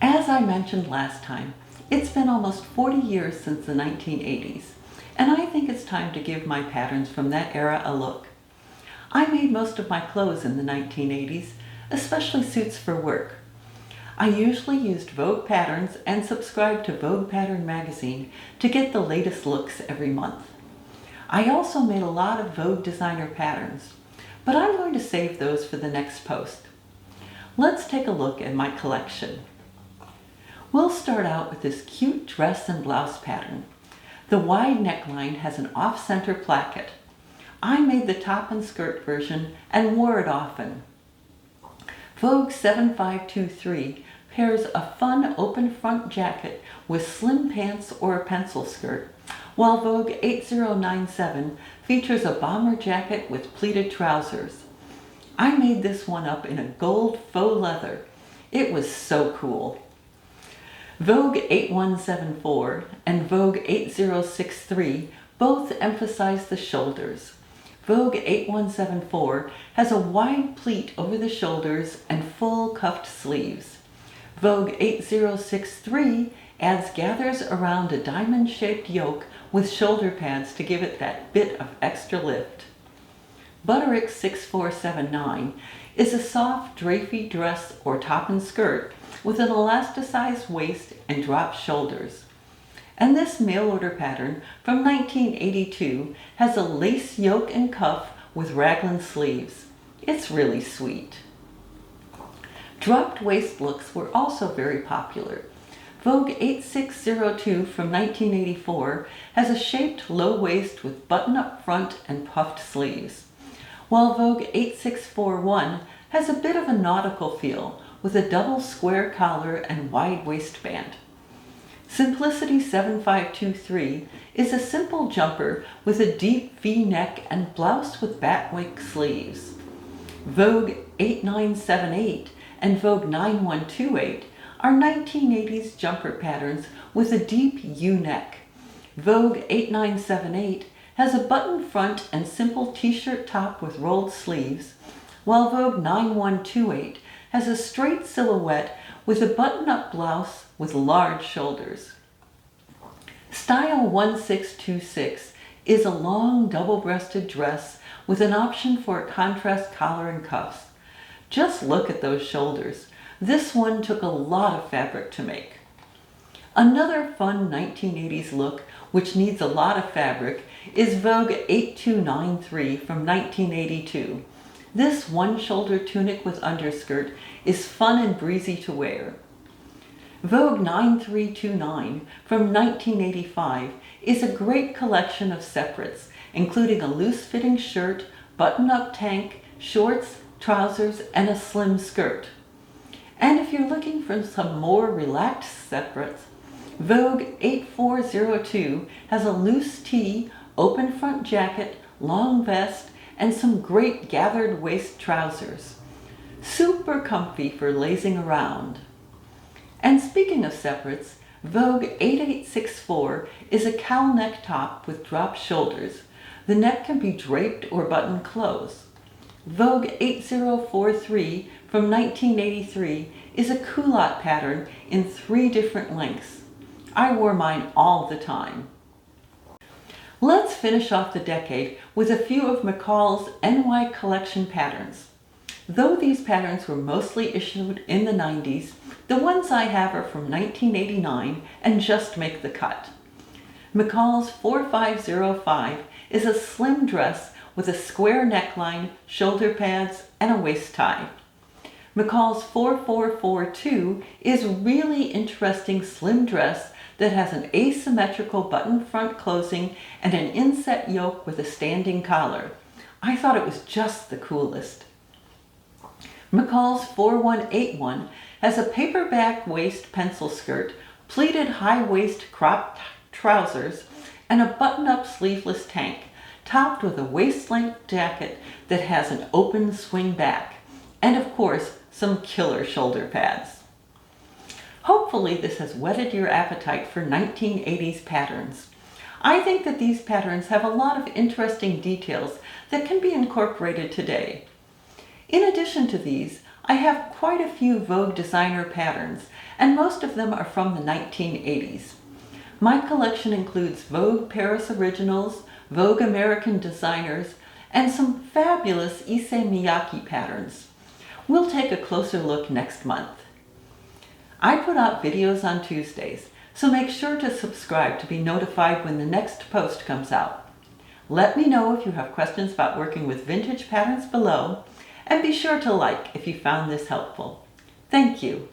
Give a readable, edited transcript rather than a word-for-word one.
As I mentioned last time, it's been almost 40 years since the 1980s, and I think it's time to give my patterns from that era a look. I made most of my clothes in the 1980s, especially suits for work. I usually used Vogue Patterns and subscribed to Vogue Pattern magazine to get the latest looks every month. I also made a lot of Vogue designer patterns, but I'm going to save those for the next post. Let's take a look at my collection. We'll start out with this cute dress and blouse pattern. The wide neckline has an off-center placket. I made the top and skirt version and wore it often. Vogue 7523 pairs a fun open front jacket with slim pants or a pencil skirt, while Vogue 8097 features a bomber jacket with pleated trousers. I made this one up in a gold faux leather. It was so cool. Vogue 8174 and Vogue 8063 both emphasize the shoulders. Vogue 8174 has a wide pleat over the shoulders and full cuffed sleeves. Vogue 8063 adds gathers around a diamond-shaped yoke with shoulder pads to give it that bit of extra lift. Butterick 6479 is a soft drapey dress or top and skirt with an elasticized waist and drop shoulders. And this mail order pattern from 1982 has a lace yoke and cuff with raglan sleeves. It's really sweet. Dropped waist looks were also very popular. Vogue 8602 from 1984 has a shaped low waist with button-up front and puffed sleeves, while Vogue 8641 has a bit of a nautical feel with a double square collar and wide waistband. Simplicity 7523 is a simple jumper with a deep V-neck and blouse with batwing sleeves. Vogue 8978 and Vogue 9128 are 1980s jumper patterns with a deep U-neck. Vogue 8978 has a button front and simple t-shirt top with rolled sleeves, while Vogue 9128 has a straight silhouette with a button-up blouse with large shoulders. Style 1626 is a long double-breasted dress with an option for a contrast collar and cuffs. Just look at those shoulders. This one took a lot of fabric to make. Another fun 1980s look which needs a lot of fabric is Vogue 8293 from 1982. This one-shoulder tunic with underskirt is fun and breezy to wear. Vogue 9329 from 1985 is a great collection of separates, including a loose-fitting shirt, button-up tank, shorts, trousers, and a slim skirt. And if you're looking for some more relaxed separates, Vogue 8402 has a loose tee, open front jacket, long vest, and some great gathered waist trousers. Super comfy for lazing around. And speaking of separates, Vogue 8864 is a cowl neck top with drop shoulders. The neck can be draped or buttoned close. Vogue 8043 from 1983 is a culotte pattern in 3 different lengths. I wore mine all the time. Let's finish off the decade with a few of McCall's NY collection patterns. Though these patterns were mostly issued in the 90s, the ones I have are from 1989 and just make the cut. McCall's 4505 is a slim dress with a square neckline, shoulder pads, and a waist tie. McCall's 4442 is a really interesting slim dress that has an asymmetrical button front closing and an inset yoke with a standing collar. I thought it was just the coolest. McCall's 4181 has a paperback waist pencil skirt, pleated high waist cropped trousers, and a button-up sleeveless tank, topped with a waist-length jacket that has an open swing back, and of course, some killer shoulder pads. Hopefully this has whetted your appetite for 1980s patterns. I think that these patterns have a lot of interesting details that can be incorporated today. In addition to these, I have quite a few Vogue designer patterns, and most of them are from the 1980s. My collection includes Vogue Paris Originals, Vogue American Designers, and some fabulous Issey Miyake patterns. We'll take a closer look next month. I put out videos on Tuesdays, so make sure to subscribe to be notified when the next post comes out. Let me know if you have questions about working with vintage patterns below, and be sure to like if you found this helpful. Thank you.